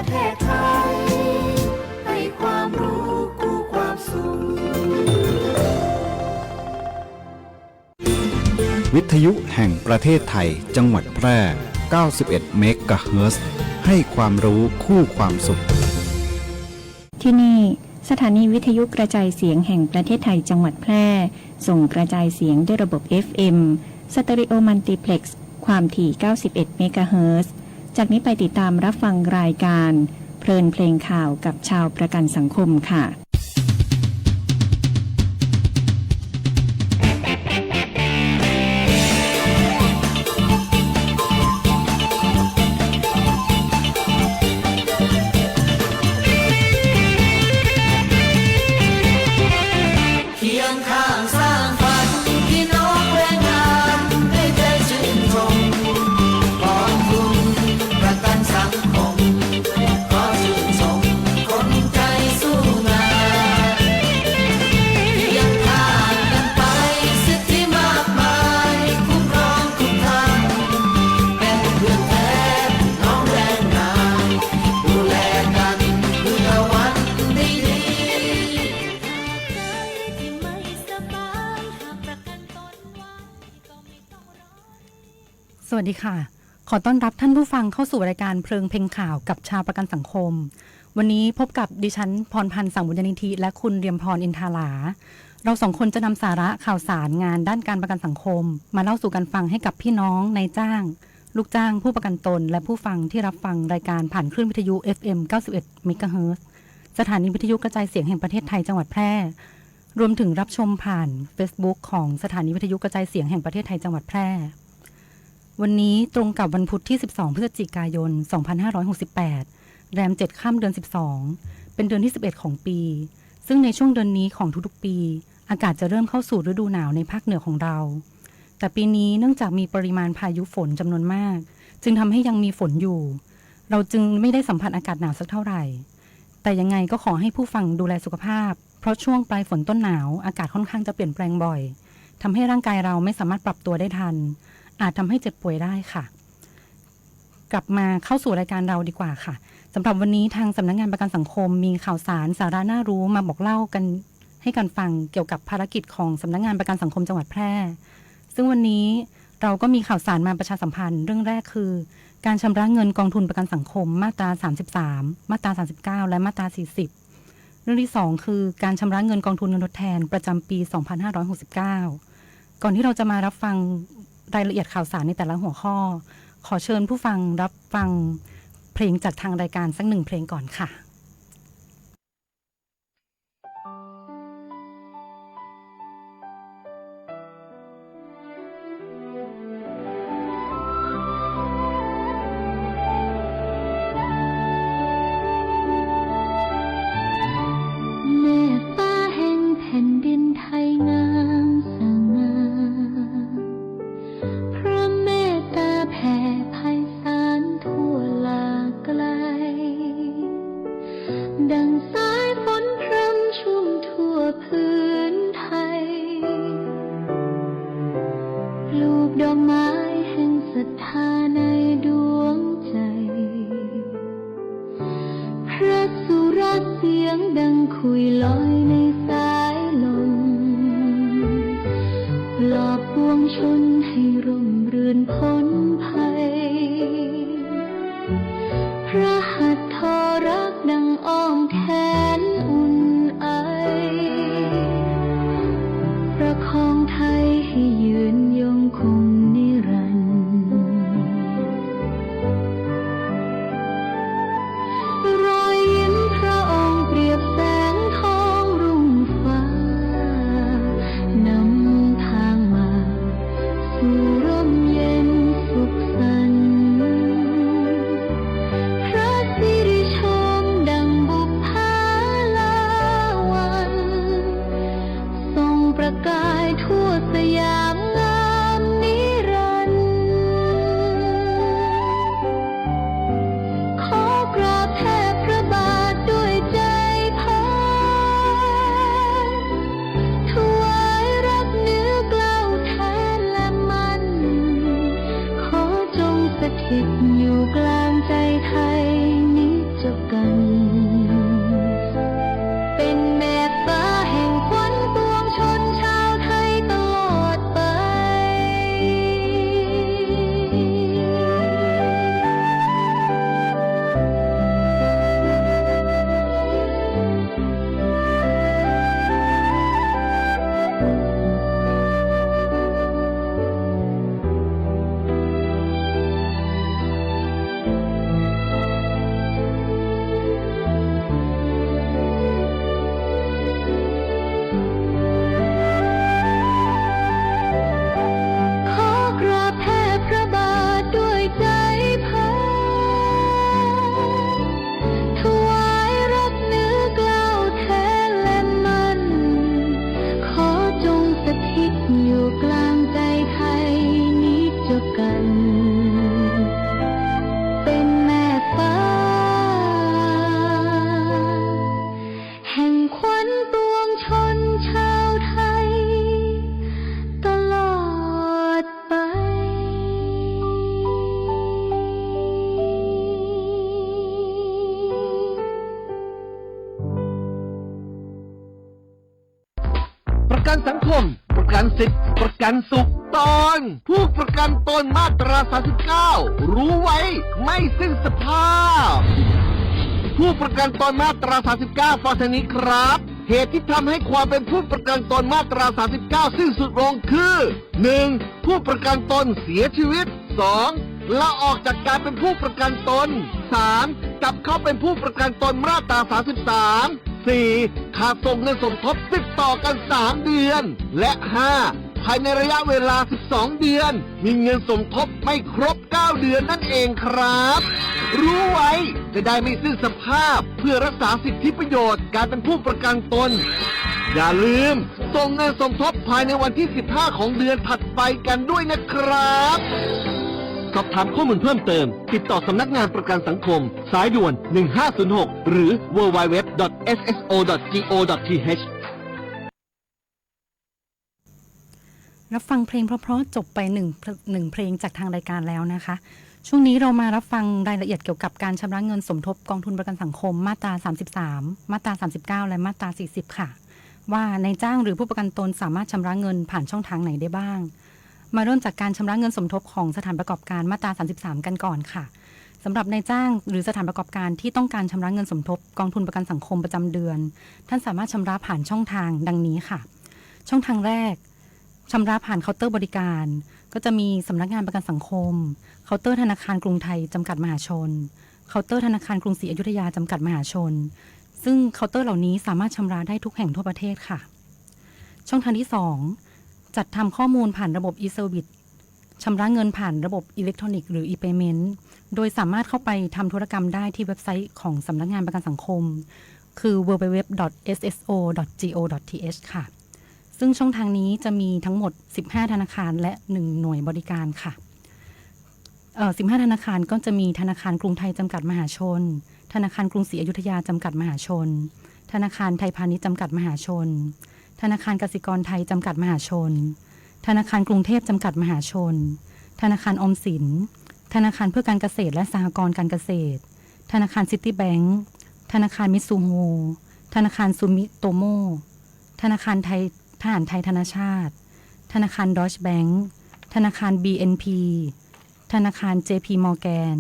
ประเทศไทยให้ความรู้คู่ความสุขวิทยุแห่งประเทศไทยจังหวัดแพร่ 91 เมกะเฮิรตซ์ ให้ความรู้คู่ความสุขที่นี่สถานีวิทยุกระจายเสียงแห่งประเทศไทยจังหวัดแพร่ส่งกระจายเสียงด้วยระบบ FM สเตอริโอมัลติเพล็กซ์ความถี่ 91 เมกะเฮิรตซ์ จากนี้ไปติดตามรับฟังรายการเพลินเพลงข่าวกับชาวประกันสังคมค่ะสวัสดีค่ะขอต้อนรับท่านผู้ฟังเข้าสู่รายการเพลิงเพลงข่าวกับชาวประกันสังคมวันนี้พบกับดิฉันพรพันธ์สังบุญญานิธิและคุณเรียมพรอินทาลาเราสองคนจะนำสาระข่าวสารงานด้านการประกันสังคมมาเล่าสู่กันฟังให้กับพี่น้องนายจ้างลูกจ้างผู้ประกันตนและผู้ฟังที่รับฟังรายการผ่านคลื่นวิทยุ FM 91 เมกะเฮิรตซ์ สถานีวิทยุกระจายเสียงแห่งประเทศไทยจังหวัดแพร่รวมถึงรับชมผ่าน Facebook ของสถานีวิทยุกระจายเสียงแห่งประเทศไทยจังหวัดแพร่วันนี้ตรงกับวันพุธที่12พฤศจิกายน2568แรม7ค่ำเดือน12เป็นเดือนที่11ของปีซึ่งในช่วงเดือนนี้ของทุกๆปีอากาศจะเริ่มเข้าสู่ฤดูหนาวในภาคเหนือของเราแต่ปีนี้เนื่องจากมีปริมาณพายุฝนจำนวนมากจึงทำให้ยังมีฝนอยู่เราจึงไม่ได้สัมผัสอากาศหนาวสักเท่าไหร่แต่ยังไงก็ขอให้ผู้ฟังดูแลสุขภาพเพราะช่วงปลายฝนต้นหนาวอากาศค่อนข้างจะเปลี่ยนแปลงบ่อยทำให้ร่างกายเราไม่สามารถปรับตัวได้ทันอาจทำให้เจ็บป่วยได้ค่ะกลับมาเข้าสู่รายการเราดีกว่าค่ะสำหรับวันนี้ทางสำนักงานประกันสังคมมีข่าวสารสาระน่ารู้มาบอกเล่ากันให้กันฟังเกี่ยวกับภารกิจของสำนักงานประกันสังคมจังหวัดแพร่ซึ่งวันนี้เราก็มีข่าวสารมาประชาสัมพันธ์เรื่องแรกคือการชำระเงินกองทุนประกันสังคมมาตรา33มาตรา39และมาตรา40เรื่องที่2คือการชำระเงินกองทุนเงินทดแทนประจำปี2569ก่อนที่เราจะมารับฟังรายละเอียดข่าวสารในแต่ละหัวข้อขอเชิญผู้ฟังรับฟังเพลงจากทางรายการสัก1เพลงก่อนค่ะพระสิริชมดังบุพภา กันสังคมประกันสิทธิ์ประกันสุขตอนผู้ประกันตนมาตรา39รู้ไว้ไม่สิ้นสภาพผู้ประกันตนมาตรา39ฟังทางนี้ครับเหตุที่ทำให้ความเป็นผู้ประกันตนมาตรา39สิ้นสุดลงคือ 1. ผู้ประกันตนเสียชีวิต 2. ลาออกจากการเป็นผู้ประกันตน 3. กลับเข้าเป็นผู้ประกันตนมาตรา33 4. ขาดส่งเงินสมทบติดต่อกัน3เดือนและ 5. ภายในระยะเวลา12เดือนมีเงินสมทบไม่ครบ9เดือนนั่นเองครับรู้ไว้จะได้ไม่สิ้นสภาพเพื่อรักษาสิทธิประโยชน์การเป็นผู้ประกันตนอย่าลืมส่งเงินสมทบภายในวันที่15ของเดือนถัดไปกันด้วยนะครับสอบถามข้อมูลเพิ่มเติมติดต่อสำนักงานประกันสังคมสายด่วน1506หรือ www.sso.go.th รับฟังเพลงเพราะๆจบไปหนึ่งเพลงจากทางรายการแล้วนะคะช่วงนี้เรามารับฟังรายละเอียดเกี่ยวกับการชำระเงินสมทบกองทุนประกันสังคมมาตรา33มาตรา39และมาตรา40ค่ะว่านายจ้างหรือผู้ประกันตนสามารถชำระเงินผ่านช่องทางไหนได้บ้างมาเริ่มจากการชำระเงินสมทบของสถานประกอบการมาตรา33กันก่อนค่ะสำหรับนายจ้างหรือสถานประกอบการที่ต้องการชำระเงินสมทบกองทุนประกันสังคมประจำเดือนท่านสามารถชำระผ่านช่องทางดังนี้ค่ะช่องทางแรกชำระผ่านเคาน์เตอร์บริการก็จะมีสำนักงานประกันสังคมเคาน์เตอร์ธนาคารกรุงไทยจำกัดมหาชนเคาน์เตอร์ธนาคารกรุงศรีอยุธยาจำกัดมหาชนซึ่งเคาน์เตอร์เหล่านี้สามารถชำระได้ทุกแห่งทั่วประเทศค่ะช่องทางที่2จัดทำข้อมูลผ่านระบบ e-service ชำระเงินผ่านระบบอิเล็กทรอนิกส์หรือ e-payment โดยสามารถเข้าไปทำธุรกรรมได้ที่เว็บไซต์ของสำนักงานประกันสังคมคือ www.sso.go.th ค่ะซึ่งช่องทางนี้จะมีทั้งหมด15ธนาคารและ1หน่วยบริการค่ะ15ธนาคารก็จะมีธนาคารกรุงไทยจำกัดมหาชนธนาคารกรุงศรีอยุธยาจำกัดมหาชนธนาคารไทยพาณิชย์จำกัดมหาชนธนาคารกสิกรไทยจำกัดมหาชนธนาคารกรุงเทพจำกัดมหาชนธนาคารออมสินธนาคารเพื่อการเกษตรและสหกรณ์การเกษตรธนาคารซิตี้แบงก์ธนาคารมิตซูโฮธนาคารซูมิโตโมธนาคารไทยทหารไทยธนชาติธนาคารดอชแบงก์ธนาคาร BNP ธนาคาร JP Morgan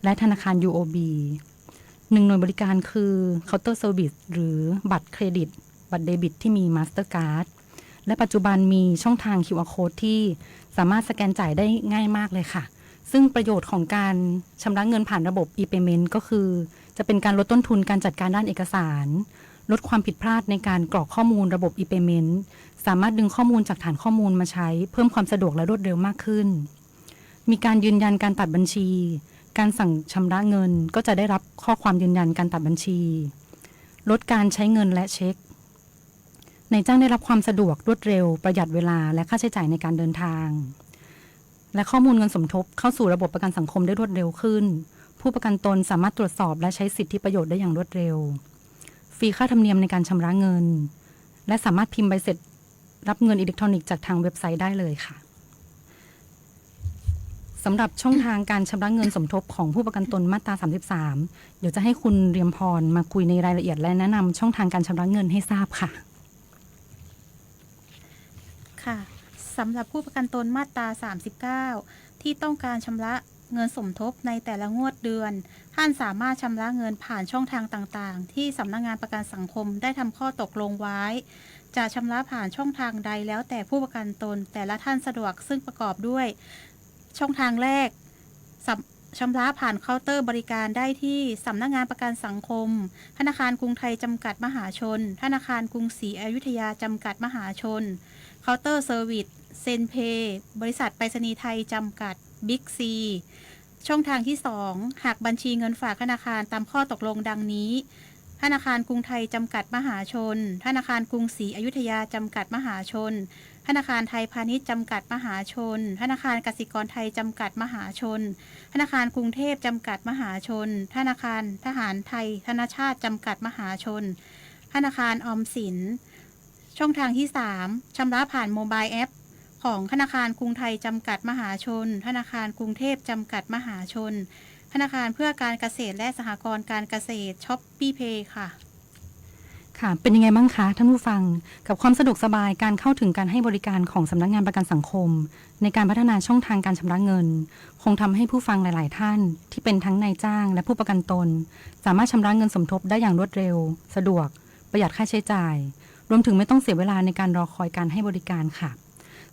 และธนาคาร UOB 1หน่วยบริการคือเคาน์เตอร์เซอร์วิสหรือบัตรเครดิตบัตรเดบิตที่มี Mastercard และปัจจุบันมีช่องทาง QR Code ที่สามารถสแกนจ่ายได้ง่ายมากเลยค่ะซึ่งประโยชน์ของการชำระเงินผ่านระบบ e-payment ก็คือจะเป็นการลดต้นทุนการจัดการด้านเอกสารลดความผิดพลาดในการกรอกข้อมูลระบบ e-payment สามารถดึงข้อมูลจากฐานข้อมูลมาใช้เพิ่มความสะดวกและรวดเร็วมากขึ้นมีการยืนยันการตัดบัญชีการสั่งชำระเงินก็จะได้รับข้อความยืนยันการตัดบัญชีลดการใช้เงินและเช็คนายจ้างได้รับความสะดวกรวดเร็วประหยัดเวลาและค่าใช้จ่ายในการเดินทางและข้อมูลเงินสมทบเข้าสู่ระบบประกันสังคมได้รวดเร็วขึ้นผู้ประกันตนสามารถตรวจสอบและใช้สิทธิประโยชน์ได้อย่างรวดเร็วฟรีค่าธรรมเนียมในการชำระเงินและสามารถพิมพ์ใบเสร็จรับเงินอิเล็กทรอนิกส์จากทางเว็บไซต์ได้เลยค่ะสำหรับช่องทางการชำระเงินสมทบของผู้ประกันตนมาตรา33เดี๋ยวจะให้คุณเรียมพรมาคุยในรายละเอียดและแนะนำช่องทางการชำระเงินให้ทราบค่ะค่ะสำหรับผู้ประกันตนมาตรา39ที่ต้องการชำระเงินสมทบในแต่ละงวดเดือนท่านสามารถชำระเงินผ่านช่องทางต่างๆที่สำนักงานประกันสังคมได้ทำข้อตกลงไว้จะชำระผ่านช่องทางใดแล้วแต่ผู้ประกันตนแต่ละท่านสะดวกซึ่งประกอบด้วยช่องทางแรกชำระผ่านเคาน์เตอร์บริการได้ที่สำนักงานประกันสังคมธนาคารกรุงไทยจำกัดมหาชนธนาคารกรุงศรีอยุธยาจำกัดมหาชนเคาน์เตอร์เซอร์วิสเซนเพย์บริษัทไปรษณีย์ไทยจำกัดบิ๊กซีช่องทางที่2หากบัญชีเงินฝากธนาคารตามข้อตกลงดังนี้ธนาคารกรุงไทยจำกัดมหาชนธนาคารกรุงศรีอยุธยาจำกัดมหาชนธนาคารไทยพาณิชย์จำกัดมหาชนธนาคารกสิกรไทยจำกัดมหาชนธนาคารกรุงเทพจำกัดมหาชนธนาคารทหารไทยธนชาติจำกัดมหาชนธนาคารออมสินช่องทางที่3ชำระผ่านโมบายแอปของธนาคารกรุงไทยจำกัดมหาชนธนาคารกรุงเทพจำกัดมหาชนธนาคารเพื่อการเกษตรและสหกรณ์การเกษตรช้อปปี้เพย์ค่ะ ค่ะเป็นยังไงบ้างคะท่านผู้ฟังกับความสะดวกสบายการเข้าถึงการให้บริการของสำนักงานประกันสังคมในการพัฒนาช่องทางการชำระเงินคงทำให้ผู้ฟังหลายๆท่านที่เป็นทั้งนายจ้างและผู้ประกันตนสามารถชำระเงินสมทบได้อย่างรวดเร็วสะดวกประหยัดค่าใช้จ่ายรวมถึงไม่ต้องเสียเวลาในการรอคอยการให้บริการค่ะ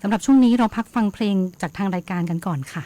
สำหรับช่วงนี้เราพักฟังเพลงจากทางรายการกันก่อนค่ะ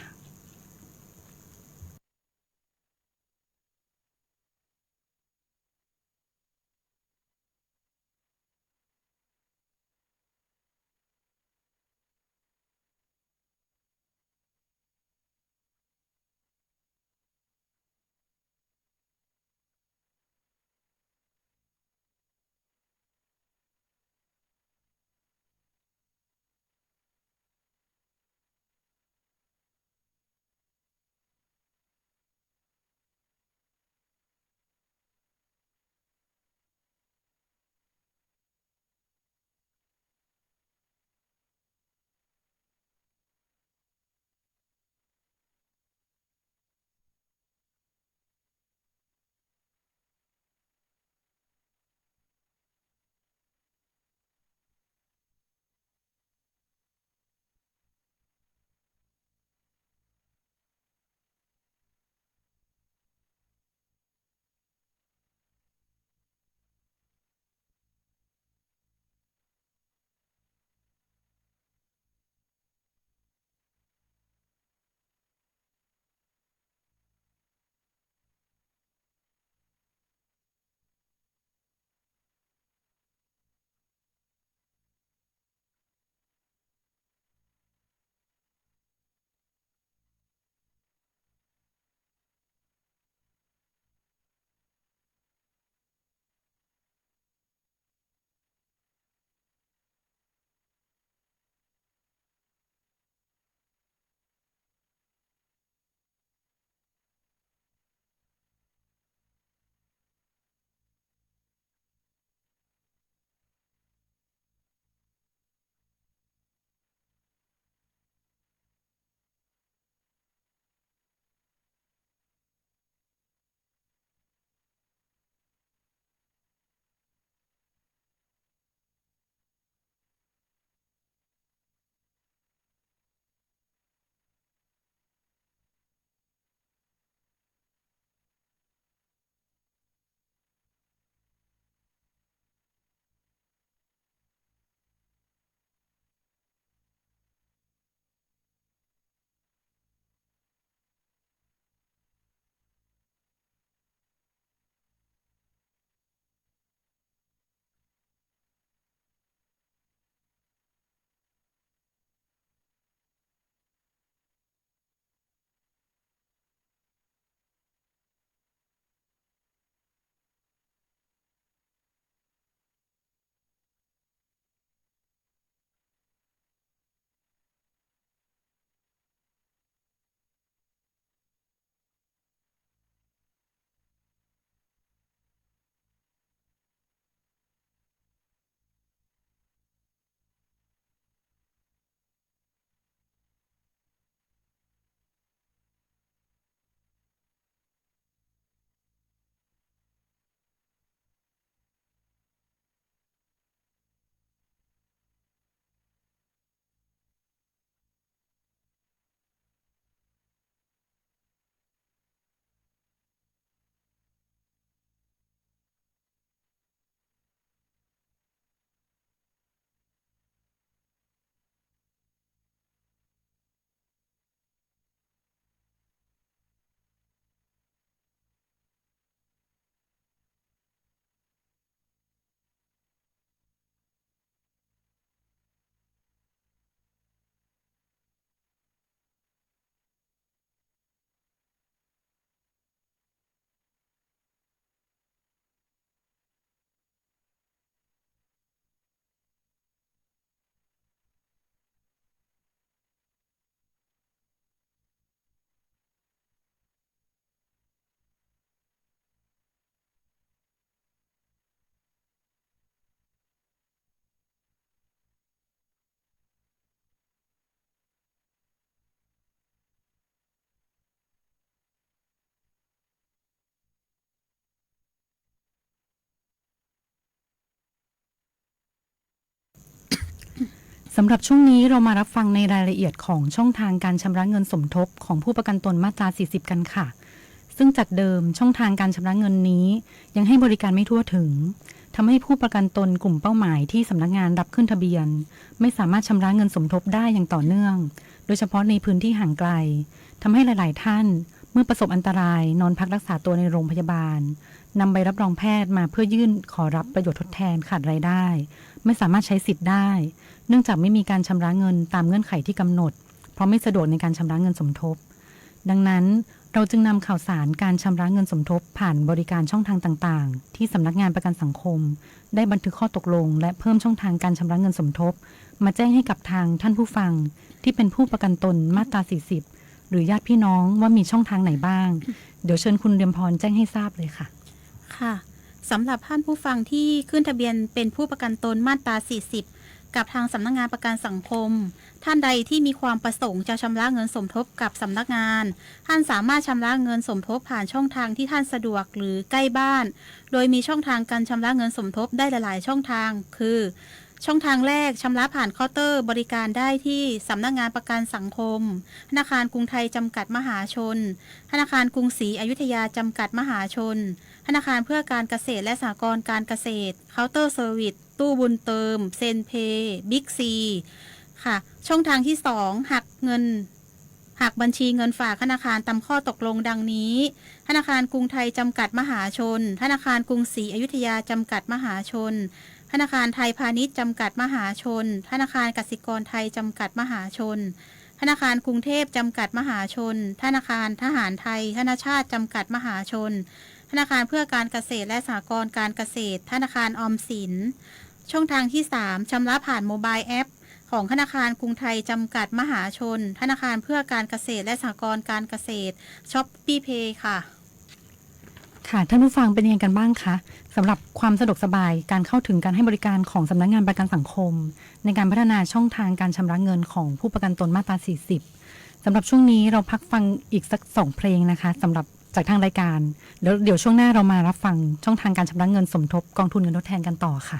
สำหรับช่วงนี้เรามารับฟังในรายละเอียดของช่องทางการชำระเงินสมทบของผู้ประกันตนมาตรา 40 กันค่ะ ซึ่งจากเดิมช่องทางการชำระเงินนี้ยังให้บริการไม่ทั่วถึงทำให้ผู้ประกันตนกลุ่มเป้าหมายที่สำนักงานรับขึ้นทะเบียนไม่สามารถชำระเงินสมทบได้อย่างต่อเนื่องโดยเฉพาะในพื้นที่ห่างไกลทำให้หลายๆท่านเมื่อประสบอันตรายนอนพักรักษาตัวในโรงพยาบาลนำใบรับรองแพทย์มาเพื่อยื่นขอรับประโยชน์ทดแทนขาดรายได้ไม่สามารถใช้สิทธิ์ได้เนื่องจากไม่มีการชำระเงินตามเงื่อนไขที่กำหนดเพราะไม่สะดวกในการชำระเงินสมทบดังนั้นเราจึงนำข่าวสารการชำระเงินสมทบผ่านบริการช่องทางต่างๆที่สำนักงานประกันสังคมได้บันทึกข้อตกลงและเพิ่มช่องทางการชำระเงินสมทบมาแจ้งให้กับทางท่านผู้ฟังที่เป็นผู้ประกันตนมาตรา 40 หรือญาติพี่น้องว่ามีช่องทางไหนบ้าง เดี๋ยวเชิญคุณเรียมพรแจ้งให้ทราบเลยค่ะค่ะสำหรับท่านผู้ฟังที่ขึ้นทะเบียนเป็นผู้ประกันตนมาตรา 40 กับทางสำนักงานประกันสังคมท่านใดที่มีความประสงค์จะชำระเงินสมทบกับสำนักงานท่านสามารถชำระเงินสมทบผ่านช่องทางที่ท่านสะดวกหรือใกล้บ้านโดยมีช่องทางการชำระเงินสมทบได้หลายๆช่องทางคือช่องทางแรกชำระผ่านเคาน์เตอร์บริการได้ที่สำนักงานประกันสังคมธนาคารกรุงไทยจำกัดมหาชนธนาคารกรุงศรีอยุธยาจำกัดมหาชนธนาคารเพื่อการเกษตรและสหกรณ์การเกษตรเคาน์เตอร์เซอร์วิสตู้บุญเติมเซนเพย์บิ๊กซีค่ะช่องทางที่2หักบัญชีเงินฝากธนาคารตามข้อตกลงดังนี้ธนาคารกรุงไทยจำกัดมหาชนธนาคารกรุงศรีอยุธยาจำกัดมหาชนธนาคารไทยพาณิชย์จำกัดมหาชนธนาคารกสิกรไทยจำกัดมหาชนธนาคารกรุงเทพจำกัดมหาชนธนาคารทหารไทยธนาชาติจำกัดมหาชนธนาคารเพื่อการเกษตรและสหกรณ์การเกษตรธนาคารออมสินช่องทางที่3ชำระผ่านโมบายแอปของธนาคารกรุงไทยจำกัดมหาชนธนาคารเพื่อการเกษตรและสหกรณ์การเกษตรช้อปปี้เพย์ค่ะค่ะท่านผู้ฟังเป็นยังไงกันบ้างคะสำหรับความสะดวกสบายการเข้าถึงการให้บริการของสำนักงานประกันสังคมในการพัฒนาช่องทางการชำระเงินของผู้ประกันตนมาตรา 40 สำหรับช่วงนี้เราพักฟังอีกสัก2เพลงนะคะสำหรับจากทางรายการเดี๋ยวช่วงหน้าเรามารับฟังช่องทางการชำระเงินสมทบกองทุนเงินทดแทนกันต่อค่ะ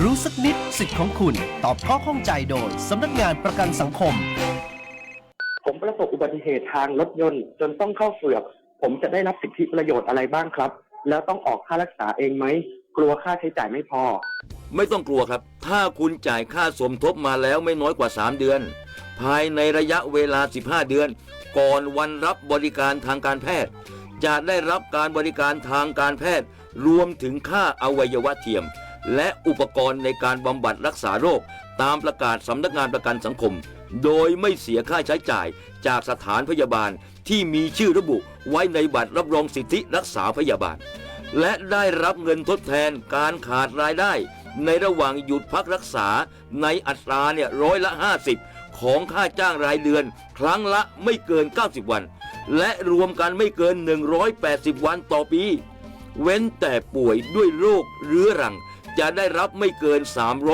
รู้สักนิดสิทธิ์ของคุณตอบข้อข้องใจโดยสำนักงานประกันสังคม ผมประสบอุบัติเหตุทางรถยนต์จนต้องเข้าเฝือก ผมจะได้รับสิทธิประโยชน์อะไรบ้างครับ แล้วต้องออกค่ารักษาเองไหม กลัวค่าใช้จ่ายไม่พอ ไม่ต้องกลัวครับ ถ้าคุณจ่ายค่าสมทบมาแล้วไม่น้อยกว่า 3 เดือน ภายในระยะเวลา 15 เดือน ก่อนวันรับบริการทางการแพทย์ จะได้รับการบริการทางการแพทย์ รวมถึงค่าอวัยวะเทียม และอุปกรณ์ในการบำบัดรักษาโรค ตามประกาศสำนักงานประกันสังคม โดยไม่เสียค่าใช้จ่ายจากสถานพยาบาลที่มีชื่อระบุไว้ในบัตรรับรองสิทธิรักษาพยาบาล และได้รับเงินทดแทนการขาดรายได้ ในระหว่างหยุดพักรักษาในอัตรา50%ของค่าจ้างรายเดือนครั้งละไม่เกิน 90 วัน และรวมกันไม่เกิน 180 วันต่อปี เว้นแต่ป่วยด้วยโรคเรื้อรังจะได้รับไม่เกิน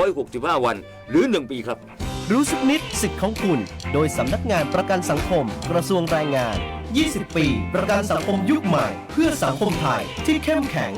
365 วันหรือ 1 ปีครับ รู้สักนิดสิทธิ์ของคุณโดยสำนักงานประกันสังคมกระทรวงแรงงาน 20 ปีประกันสังคมยุคใหม่เพื่อสังคมไทยที่เข้มแข็ง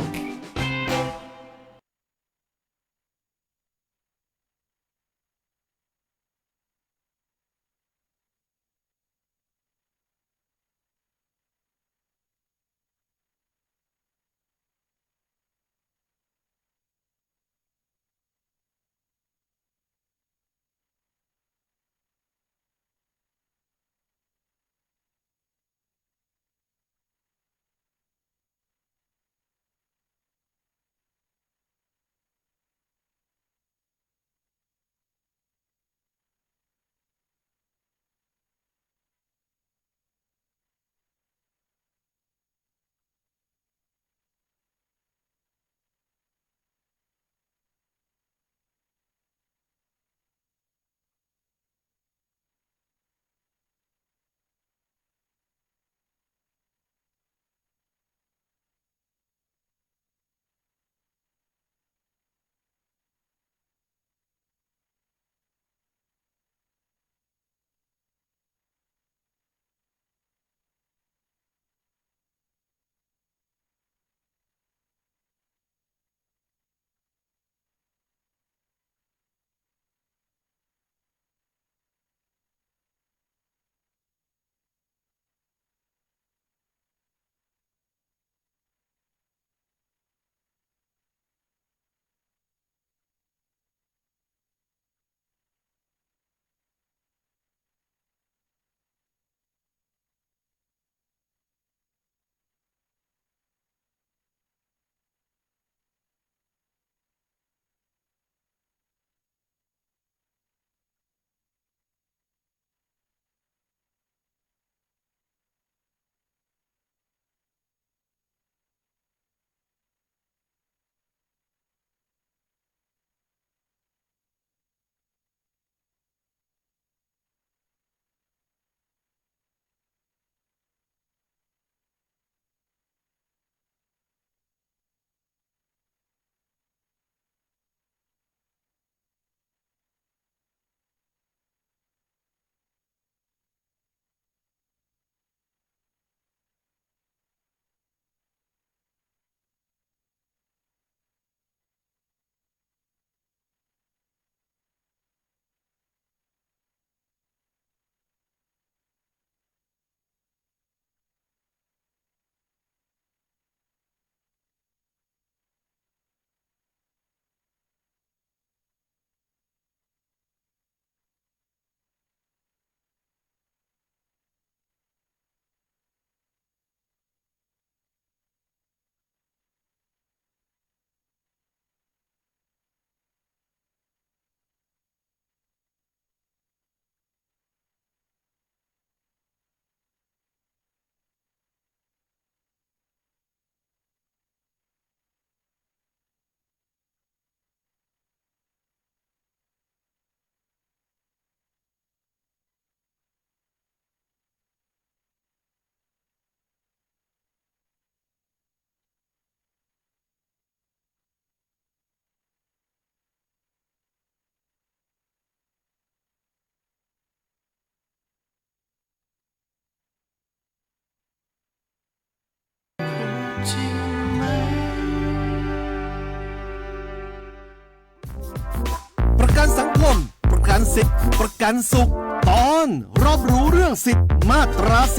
กันสิทธิ์ประกันสุขตอนรอบรู้เรื่องสิทธิ์มาตรา40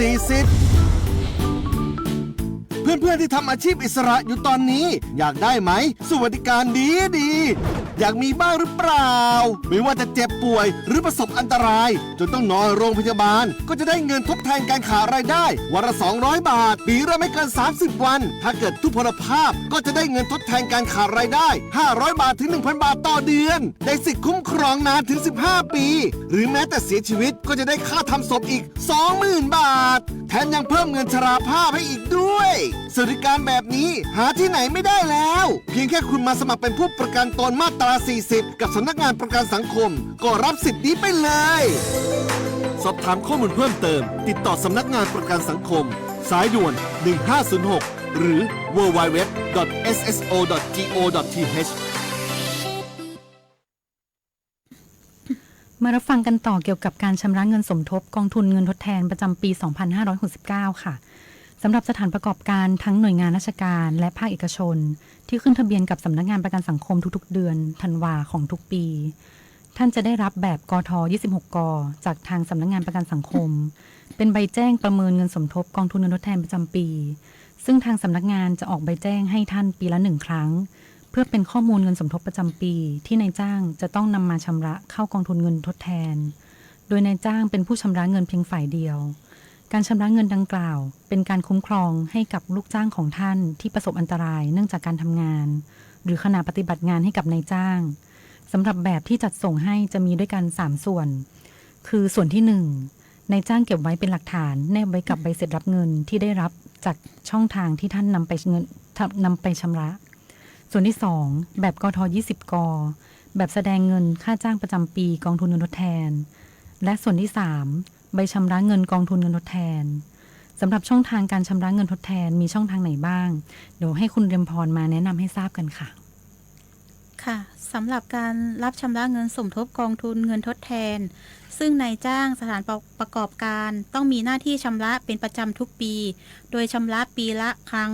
เพื่อนๆที่ทำอาชีพอิสระอยู่ตอนนี้อยากได้ไหมสวัสดิการดีอยากมีบ้างหรือเปล่าไม่ว่าจะเจ็บป่วยหรือประสบอันตรายจนต้องนอนโรงพยาบาลก็จะได้เงินทดแทนการขาดรายได้วันละ200 บาทปีละไม่เกิน30 วันถ้าเกิดทุพพลภาพก็จะได้เงินทดแทนการขาดรายได้500 บาทถึง 1,000 บาทต่อเดือนได้สิทธิ์คุ้มครองนานถึง15 ปีหรือแม้แต่เสียชีวิตก็จะได้ค่าทำศพอีก 20,000 บาทแถมยังเพิ่มเงินชราภาพให้อีกด้วยสวัสดิการแบบนี้หาที่ไหนไม่ได้แล้วเพียงแค่คุณมาสมัครเป็นผู้ประกันตนมาตรา40กับสำนักงานประกันสังคมก็รับสิทธิ์นี้ไปเลยสอบถามข้อมูลเพิ่มเติมติดต่อสำนักงานประกันสังคมสายด่วน1506หรือ www.sso.go.th มารับฟังกันต่อเกี่ยวกับการชำระเงินสมทบกองทุนเงินทดแทนประจำปี 2569 ค่ะสำหรับสถานประกอบการทั้งหน่วยงานราชการและภาคเอกชนที่ขึ้นทะเบียนกับสำนักงานประกันสังคมทุกๆเดือนธันวาของทุกปีท่านจะได้รับแบบกท26 กจากทางสำนักงานประกันสังคมเป็นใบแจ้งประเมินเงินสมทบกองทุนเงินทดแทนประจำปีซึ่งทางสำนักงานจะออกใบแจ้งให้ท่านปีละ1 ครั้งเพื่อเป็นข้อมูลเงินสมทบประจำปีที่นายจ้างจะต้องนำมาชำระเข้ากองทุนเงินทดแทนโดยนายจ้างเป็นผู้ชำระเงินเพียงฝ่ายเดียวการชำระเงินดังกล่าวเป็นการคุ้มครองให้กับลูกจ้างของท่านที่ประสบอันตรายเนื่องจากการทำงานหรือขณะปฏิบัติงานให้กับนายจ้างสำหรับแบบที่จัดส่งให้จะมีด้วยกัน3 ส่วนคือส่วนที่1นายจ้างเก็บไว้เป็นหลักฐานแนบไว้กับใบเสร็จรับเงินที่ได้รับจากช่องทางที่ท่านนำไปชำระส่วนที่2แบบกท20 กแบบแสดงเงินค่าจ้างประจำปีกองทุนเงินทดแทนและส่วนที่3ใบชำระเงินกองทุนเงินทดแทนสำหรับช่องทางการชำระเงินทดแทนมีช่องทางไหนบ้างเดี๋ยวให้คุณเรียมพรมาแนะนำให้ทราบกันค่ะค่ะสำหรับการรับชำระเงินสมทบกองทุนเงินทดแทนซึ่งนายจ้างสถานประกอบการต้องมีหน้าที่ชำระเป็นประจำทุกปีโดยชำระปีละครั้ง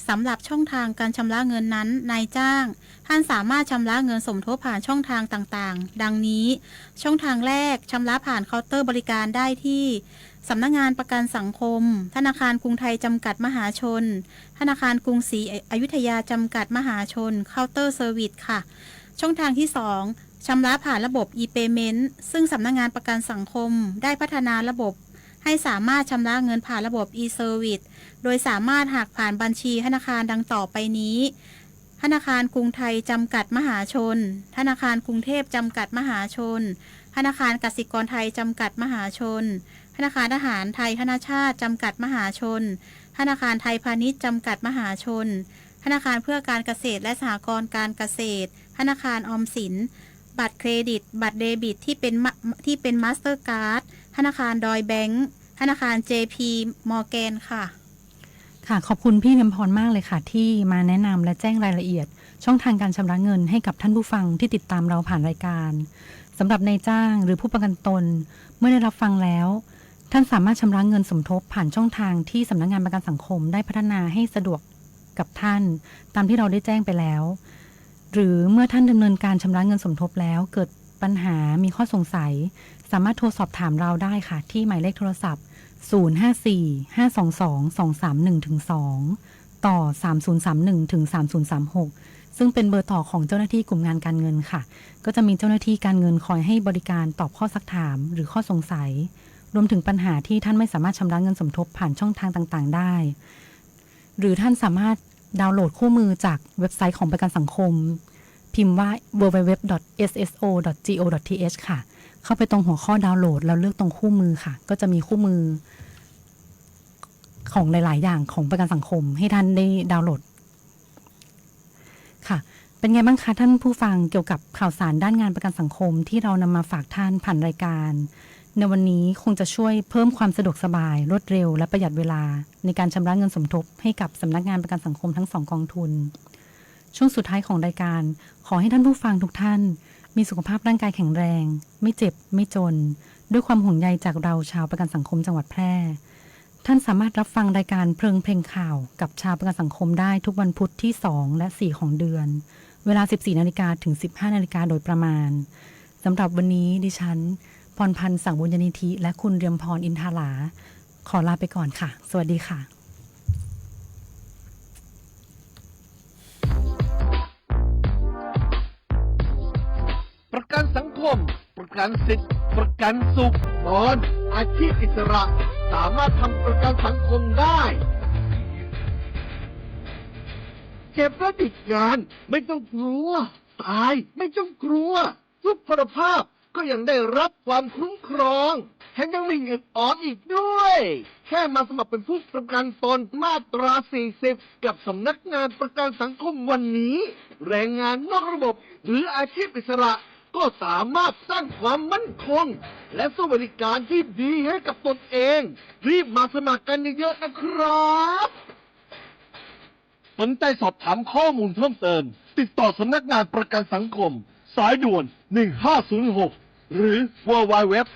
สำหรับช่องทางการชำระเงินนั้นนายจ้างท่านสามารถชำระเงินสมทบผ่านช่องทางต่างๆดังนี้ช่องทางแรกชำระผ่านเคาน์เตอร์บริการได้ที่สำนักงานประกันสังคมธนาคารกรุงไทยจำกัดมหาชนธนาคารกรุงศรีอยุธยาจำกัดมหาชนเคาน์เตอร์เซอร์วิสค่ะช่องทางที่2ชำระผ่านระบบ e-payment ซึ่งสำนักงานประกันสังคมได้พัฒนาระบบให้สามารถชำระเงินผ่านระบบ e-service โดยสามารถหักผ่านบัญชีธนาคารดังต่อไปนี้ธนาคารกรุงไทยจำกัดมหาชนธนาคารกรุงเทพจำกัดมหาชนธนาคารกสิกรไทยจำกัดมหาชนธนาคารทหารไทยธนชาติจำกัดมหาชนธนาคารไทยพาณิชย์จำกัดมหาชนธนาคารเพื่อการเกษตรและสหกรณ์การเกษตรธนาคารออมสินบัตรเครดิตบัตรเดบิตที่เป็นมาสเตอร์การ์ดธนาคารดอยแบงก์ธนาคาร JP Morgan ค่ะค่ะขอบคุณพี่เรียมพรมากเลยค่ะที่มาแนะนำและแจ้งรายละเอียดช่องทางการชำระเงินให้กับท่านผู้ฟังที่ติดตามเราผ่านรายการสำหรับนายจ้างหรือผู้ประกันตนเมื่อได้รับฟังแล้วท่านสามารถชำระเงินสมทบผ่านช่องทางที่สำนักงานประกันสังคมได้พัฒนาให้สะดวกกับท่านตามที่เราได้แจ้งไปแล้วหรือเมื่อท่านดำเนินการชำระเงินสมทบแล้วเกิดปัญหามีข้อสงสัยสามารถโทรสอบถามเราได้ค่ะที่หมายเลขโทรศัพท์054-522-231-2ต่อ3031-3036ซึ่งเป็นเบอร์ต่อของเจ้าหน้าที่กลุ่มงานการเงินค่ะก็จะมีเจ้าหน้าที่การเงินคอยให้บริการตอบข้อซักถามหรือข้อสงสัยรวมถึงปัญหาที่ท่านไม่สามารถชำระเงินสมทบผ่านช่องทางต่างๆได้หรือท่านสามารถดาวน์โหลดคู่มือจากเว็บไซต์ของประกันสังคมพิมพ์ว่า www.sso.go.th ค่ะเข้าไปตรงหัวข้อดาวน์โหลดแล้วเลือกตรงคู่มือค่ะก็จะมีคู่มือของหลายๆอย่างของประกันสังคมให้ท่านได้ดาวน์โหลดค่ะเป็นไงบ้างคะท่านผู้ฟังเกี่ยวกับข่าวสารด้านงานประกันสังคมที่เรานำมาฝากท่านผ่านรายการในวันนี้คงจะช่วยเพิ่มความสะดวกสบายรวดเร็วและประหยัดเวลาในการชำระเงินสมทบให้กับสำนักงานประกันสังคมทั้ง2กองทุนช่วงสุดท้ายของรายการขอให้ท่านผู้ฟังทุกท่านมีสุขภาพร่างกายแข็งแรงไม่เจ็บไม่จนด้วยความห่วงใยจากเราชาวประกันสังคมจังหวัดแพร่ท่านสามารถรับฟังรายการเพลิงข่าวกับชาวประกันสังคมได้ทุกวันพุธที่2และ4ของเดือนเวลา 14 นาฬิกาถึง 15 นาฬิกาโดยประมาณ สำหรับวันนี้ดิฉันพรพันธ์สังบุญญนิธิและคุณเรียมพรอินทาลาขอลาไปก่อนค่ะสวัสดีค่ะประกันสังคม ประกันสิทธิ์ ประกันสุขตอนอาชีพอิสระ สามารถทำประกันสังคมได้เจ็บและติดงานไม่ต้องกลัวตายไม่ต้องกลัวทุกพลภาพก็ยังได้รับความคุ้มครองแถมยังมีเงินออมอีกด้วยแค่มาสมัครเป็นผู้ประกันตนมาตรา 40 กับสำนักงานประกันสังคมวันนี้แรงงานนอกระบบหรืออาชีพอิสระก็สามารถสร้างความมั่นคงและสวัสดิการที่ดีให้กับตนเองรีบมาสมัครกันเยอะๆนะครับสนใจสอบถามข้อมูลเพิ่มเติมติดต่อสำนักงานประกันสังคมสายด่วน 1506 หรือ www.sso.co.th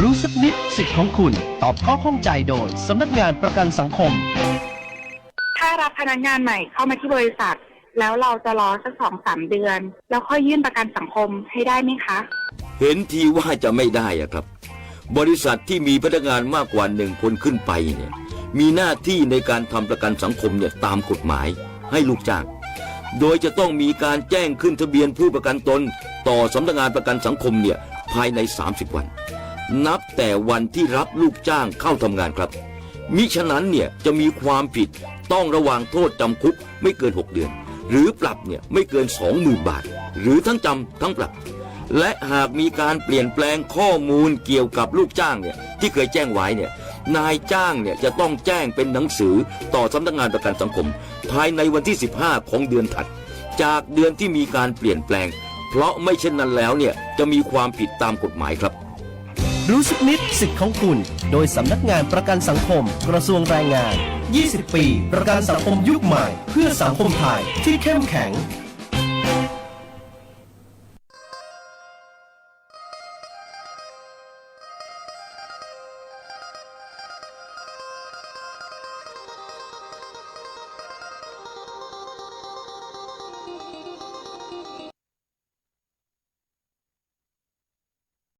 รู้สักนิดสิทธิ์ของคุณตอบข้อข้องใจโดยสำนักงานประกันสังคม ถ้ารับพนักงานใหม่เข้ามาที่บริษัทแล้วเราจะรอสัก 2-3 เดือนแล้วค่อยยื่นประกันสังคมให้ได้ไหมคะเห็นทีว่าจะไม่ได้อะครับบริษัทที่มีพนักงานมากกว่า1 คนขึ้นไปเนี่ยมีหน้าที่ในการทำประกันสังคมเนี่ยตามกฎหมายให้ลูกจ้างโดยจะต้องมีการแจ้งขึ้นทะเบียนผู้ประกันตนต่อสำนักงานประกันสังคมเนี่ยภายใน30 วันนับแต่วันที่รับลูกจ้างเข้าทำงานครับมิฉะนั้นเนี่ยจะมีความผิดต้องระวางโทษจำคุกไม่เกิน6 เดือนหรือปรับเนี่ยไม่เกิน 20,000 บาทหรือทั้งจำทั้งปรับและหากมีการเปลี่ยนแปลงข้อมูลเกี่ยวกับลูกจ้างเนี่ยที่เคยแจ้งไว้เนี่ยนายจ้างเนี่ยจะต้องแจ้งเป็นหนังสือต่อสำนักงานประกันสังคมภายในวันที่15ของเดือนถัดจากเดือนที่มีการเปลี่ยนแปลงเพราะไม่เช่นนั้นแล้วเนี่ยจะมีความผิดตามกฎหมายครับรู้สักนิดสิทธิ์ของคุณโดยสำนักงานประกันสังคมกระทรวงแรงงาน20 ปีประกันสังคมยุคใหม่เพื่อสังคมไทยที่เข้มแข็ง